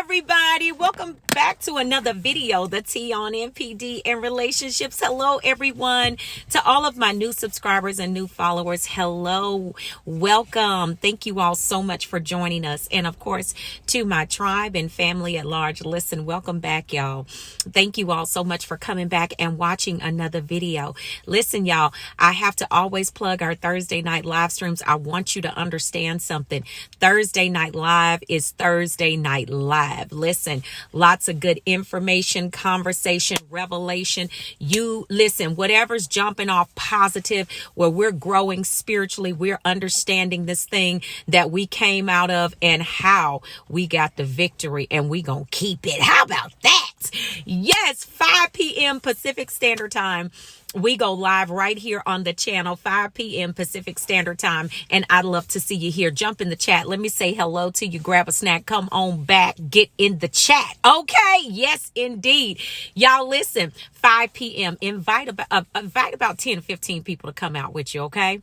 everybody. Welcome back to another video, the T on NPD and relationships. Hello, everyone. To all of my new subscribers and new followers, hello, welcome. Thank you all so much for joining us. And of course, to my tribe and family at large, listen, welcome back, y'all. Thank you all so much for coming back and watching another video. Listen, y'all, I have to always plug our Thursday night live streams. I want you to understand something. Thursday night live is Thursday night live. Listen, lots of good information, conversation, revelation. You listen, whatever's jumping off positive, where we're growing spiritually, we're understanding this thing that we came out of and how we got the victory, and we gonna keep it. How about that? Yes, 5 p.m. Pacific Standard Time. We go live right here on the channel, 5 p.m. Pacific Standard Time. And I'd love to see you here. Jump in the chat. Let me say hello to you. Grab a snack. Come on back. Get in the chat. Okay. Yes, indeed. Y'all listen, 5 p.m. Invite about 10 to 15 people to come out with you. Okay.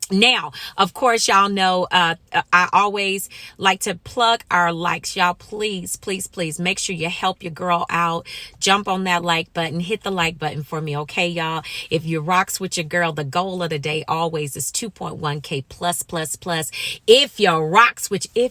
Now, of course, y'all know I always like to plug our likes. Y'all, please make sure you help your girl out. Jump on that like button. Hit the like button for me, okay, y'all? If you rocks with your girl, the goal of the day always is 2.1K plus. If you rocks with your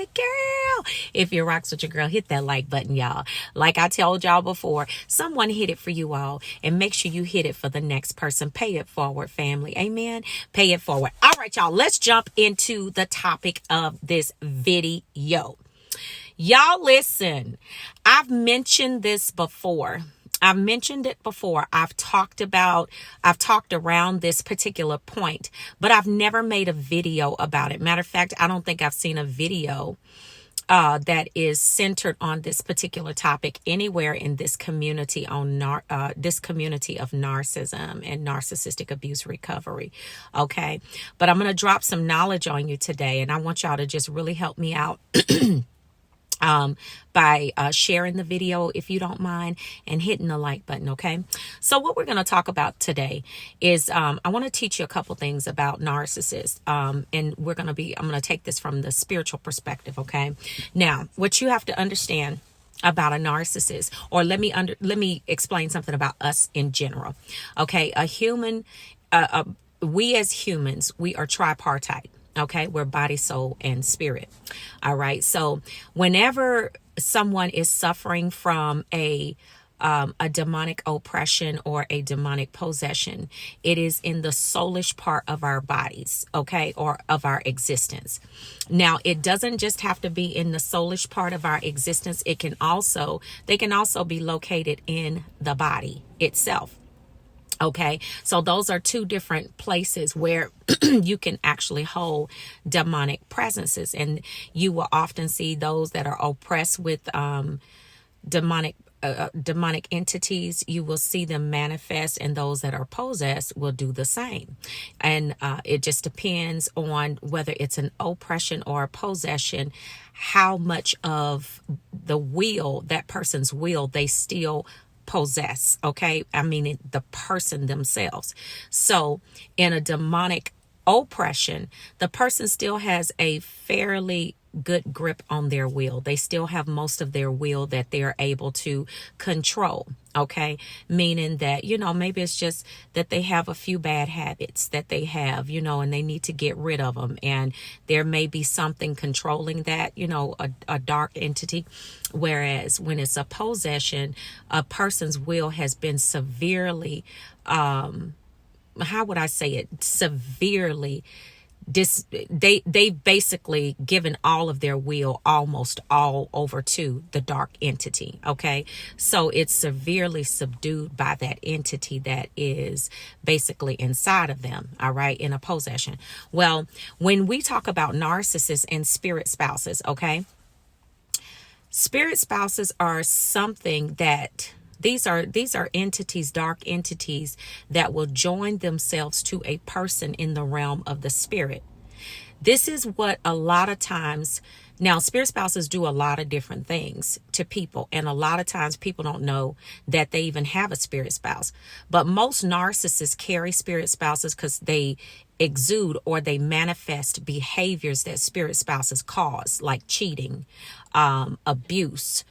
girl. If you rocks with your girl, hit that like button, y'all. Like I told y'all before, someone hit it for you all, and make sure you hit it for the next person. Pay it forward, family. Amen. Pay it forward. All right, y'all, let's jump into the topic of this video. Y'all listen, I've mentioned this before. I've talked around this particular point, but I've never made a video about it. Matter of fact, I don't think I've seen a video that is centered on this particular topic anywhere in this community on this community of narcissism and narcissistic abuse recovery. Okay. But I'm going to drop some knowledge on you today, and I want y'all to just really help me out. By sharing the video, if you don't mind, and hitting the like button. Okay. So what we're going to talk about today is, I want to teach you a couple things about narcissists. And I'm going to take this from the spiritual perspective. Okay. Now, what you have to understand about a narcissist, or let me explain something about us in general. Okay. We as humans, we are tripartite. Okay, we're body, soul, and spirit. All right. So whenever someone is suffering from a demonic oppression or a demonic possession, it is in the soulish part of our bodies, okay, or of our existence. Now, it doesn't just have to be in the soulish part of our existence. They can also be located in the body itself. Okay, so those are two different places where you can actually hold demonic presences, and you will often see those that are oppressed with demonic entities. You will see them manifest, and those that are possessed will do the same. And it just depends on whether it's an oppression or a possession, how much of the will, that person's will, they still possess. Okay. I mean, the person themselves. So in a demonic oppression, the person still has a fairly good grip on their will. They still have most of their will that they're able to control. Okay. Meaning that, maybe it's just that they have a few bad habits that they have, and they need to get rid of them. And there may be something controlling that, a dark entity. Whereas when it's a possession, a person's will has been severely, severely they've basically given all of their will almost all over to the dark entity. Okay. So it's severely subdued by that entity that is basically inside of them. All right. In a possession. Well, when we talk about narcissists and spirit spouses, okay, spirit spouses are something that these are entities, dark entities that will join themselves to a person in the realm of the spirit. This is what a lot of times, now spirit spouses do a lot of different things to people. And a lot of times people don't know that they even have a spirit spouse. But most narcissists carry spirit spouses because they exude or they manifest behaviors that spirit spouses cause, like cheating, abuse,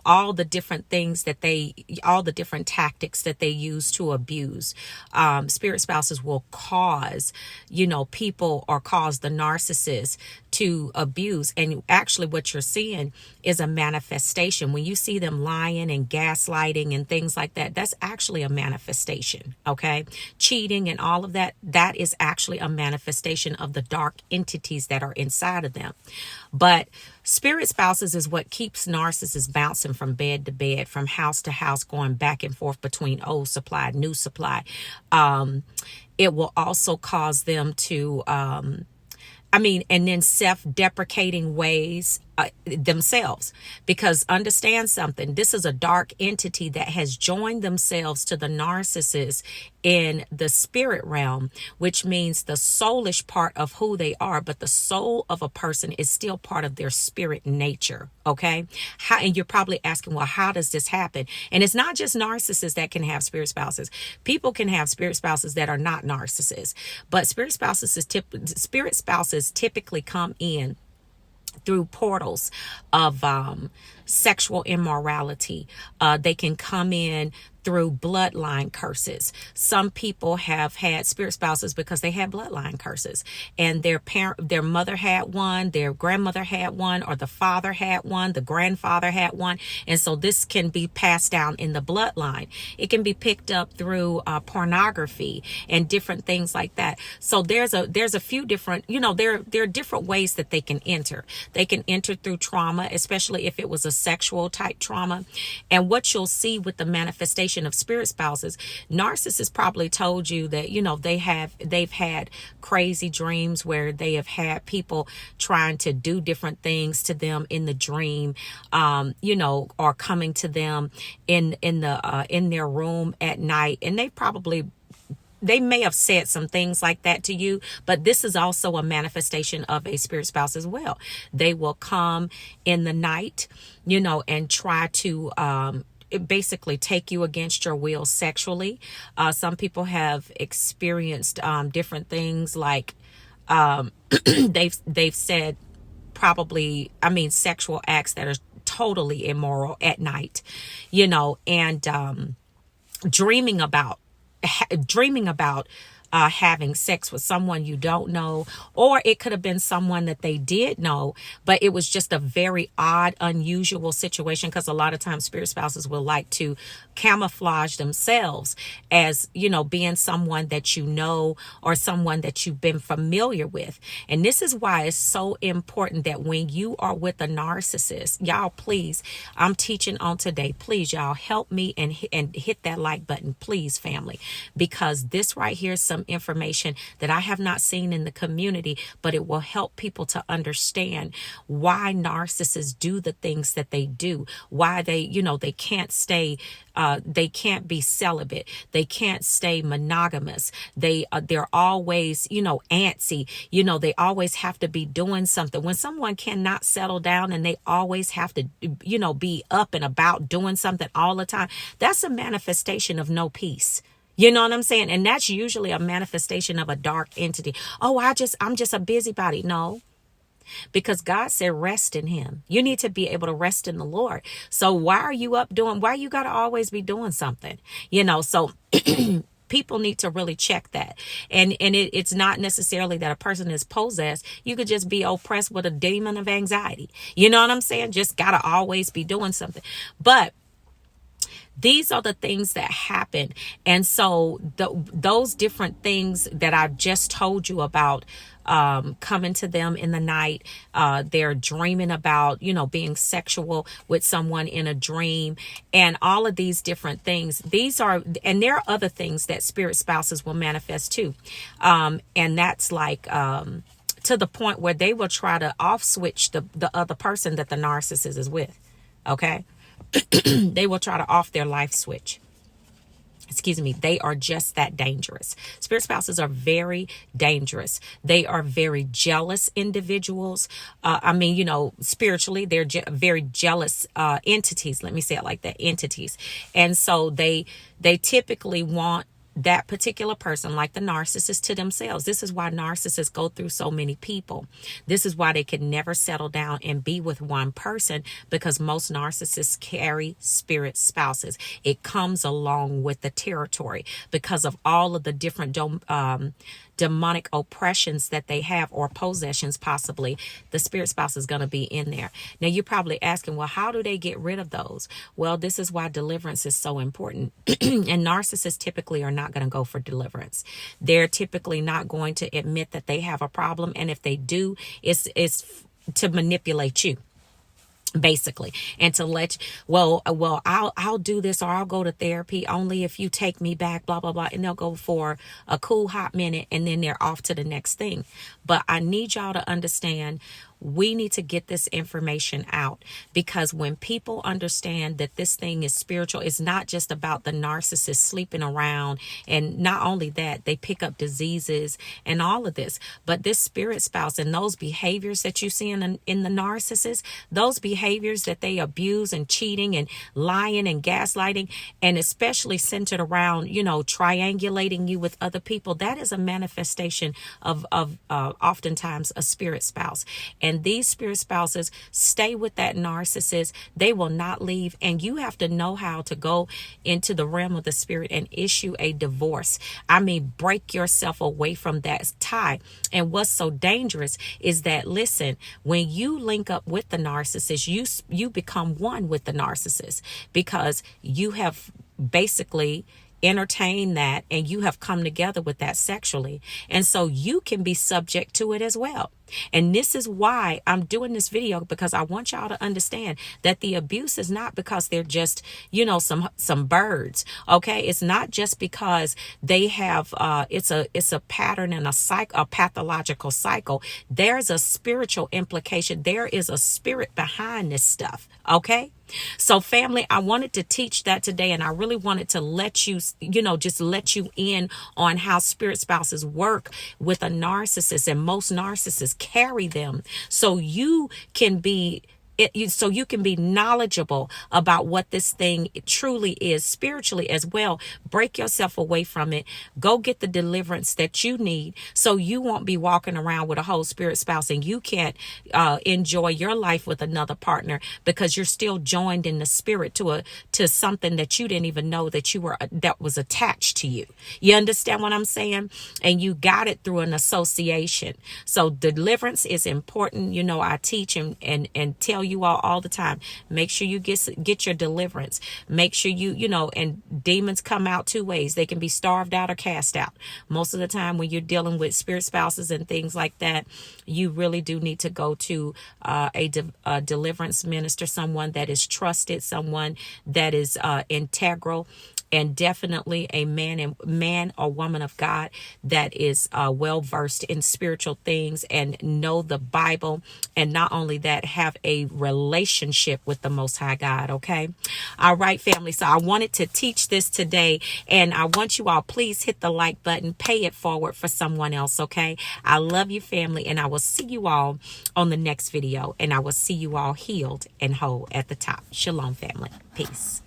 all the different things all the different tactics that they use to abuse. Spirit spouses will cause, people, or cause the narcissist to abuse. And actually what you're seeing is a manifestation. When you see them lying and gaslighting and things like that, that's actually a manifestation. Okay. Cheating and all of that, that is actually a manifestation of the dark entities that are inside of them. But spirit spouses is what keeps narcissists bouncing from bed to bed, from house to house, going back and forth between old supply, new supply. It will also cause them to, and then self-deprecating ways themselves, because understand something, this is a dark entity that has joined themselves to the narcissist in the spirit realm, which means the soulish part of who they are, but the soul of a person is still part of their spirit nature. Okay. And you're probably asking, well, how does this happen? And it's not just narcissists that can have spirit spouses. People can have spirit spouses that are not narcissists, but spirit spouses typically come in through portals of sexual immorality. They can come in through bloodline curses. Some people have had spirit spouses because they had bloodline curses, and their mother had one, their grandmother had one, or the father had one, the grandfather had one. And so this can be passed down in the bloodline. It can be picked up through pornography and different things like that. So there's a few different, there are different ways that they can enter. They can enter through trauma, especially if it was a sexual type trauma. And what you'll see with the manifestation of spirit spouses, narcissists probably told you that, they've had crazy dreams where they have had people trying to do different things to them in the dream, or coming to them in their room at night. And they may have said some things like that to you, but this is also a manifestation of a spirit spouse as well. They will come in the night, and try to basically take you against your will sexually. Some people have experienced different things, like they've said probably, sexual acts that are totally immoral at night, and dreaming about having sex with someone you don't know, or it could have been someone that they did know, but it was just a very odd, unusual situation, because a lot of times spirit spouses will like to camouflage themselves as, being someone that or someone that you've been familiar with. And this is why it's so important that when you are with a narcissist, y'all, please, I'm teaching on today, please, y'all, help me and hit that like button, please, family, because this right here is some information that I have not seen in the community, but it will help people to understand why narcissists do the things that they do, why they can't stay, they can't be celibate, they can't stay monogamous, they're always, antsy, they always have to be doing something. When someone cannot settle down and they always have to, be up and about doing something all the time, that's a manifestation of no peace. You know what I'm saying? And that's usually a manifestation of a dark entity. Oh, I'm just a busybody. No, because God said rest in him. You need to be able to rest in the Lord. So why you got to always be doing something, so people need to really check that. And it's not necessarily that a person is possessed. You could just be oppressed with a demon of anxiety. You know what I'm saying? Just got to always be doing something. But these are the things that happen. And so those different things that I've just told you about, coming to them in the night, they're dreaming about, being sexual with someone in a dream, and all of these different things. And there are other things that spirit spouses will manifest too. And that's like, to the point where they will try to off switch the other person that the narcissist is with. Okay. They will try to off their life switch. Excuse me. They are just that dangerous. Spirit spouses are very dangerous. They are very jealous individuals. Spiritually, they're very jealous entities. Let me say it like that, entities. And so they typically want that particular person, like the narcissist, to themselves. This is why narcissists go through so many people. This is why they can never settle down and be with one person, because most narcissists carry spirit spouses. It comes along with the territory because of all of the different demonic oppressions that they have, or possessions possibly. The spirit spouse is going to be in there. Now you're probably asking, well, how do they get rid of those? Well, this is why deliverance is so important. And narcissists typically are not going to go for deliverance. They're typically not going to admit that they have a problem, and if they do, it's to manipulate you, basically, and to let I'll do this, or I'll go to therapy only if you take me back, blah blah blah, and they'll go for a cool hot minute and then they're off to the next thing. But I need y'all to understand, we need to get this information out, because when people understand that this thing is spiritual, it's not just about the narcissist sleeping around, and not only that, they pick up diseases and all of this, but this spirit spouse and those behaviors that you see in the narcissist, those behaviors that they abuse, and cheating and lying and gaslighting, and especially centered around, triangulating you with other people, that is a manifestation of oftentimes a spirit spouse. And these spirit spouses stay with that narcissist. They will not leave. And you have to know how to go into the realm of the spirit and issue a divorce. I mean, break yourself away from that tie. And what's so dangerous is that, listen, when you link up with the narcissist, you become one with the narcissist, because you have basically entertain that, and you have come together with that sexually, and so you can be subject to it as well. And this is why I'm doing this video, because I want y'all to understand that the abuse is not because they're just, some birds. Okay. It's not just because they have, it's a pattern and a pathological cycle. There's a spiritual implication. There is a spirit behind this stuff. Okay. So family, I wanted to teach that today, and I really wanted to let you, just let you in on how spirit spouses work with a narcissist, and most narcissists carry them, so you can be knowledgeable about what this thing truly is spiritually as well. Break yourself away from it. Go get the deliverance that you need, so you won't be walking around with a whole spirit spouse and you can't enjoy your life with another partner, because you're still joined in the spirit to something that you didn't even know that was attached to you. You understand what I'm saying? And you got it through an association. So deliverance is important. I teach and tell you all the time, make sure you get your deliverance. Make sure and demons come out two ways. They can be starved out or cast out. Most of the time when you're dealing with spirit spouses and things like that, you really do need to go to a deliverance minister, someone that is trusted, someone that is integral, and definitely a man or woman of God that is well versed in spiritual things and know the Bible, and not only that, have a relationship with the Most High God. Okay. All right, family. So I wanted to teach this today, and I want you all, please hit the like button, pay it forward for someone else. Okay. I love you, family, and I will see you all on the next video, and I will see you all healed and whole at the top. Shalom, family. Peace.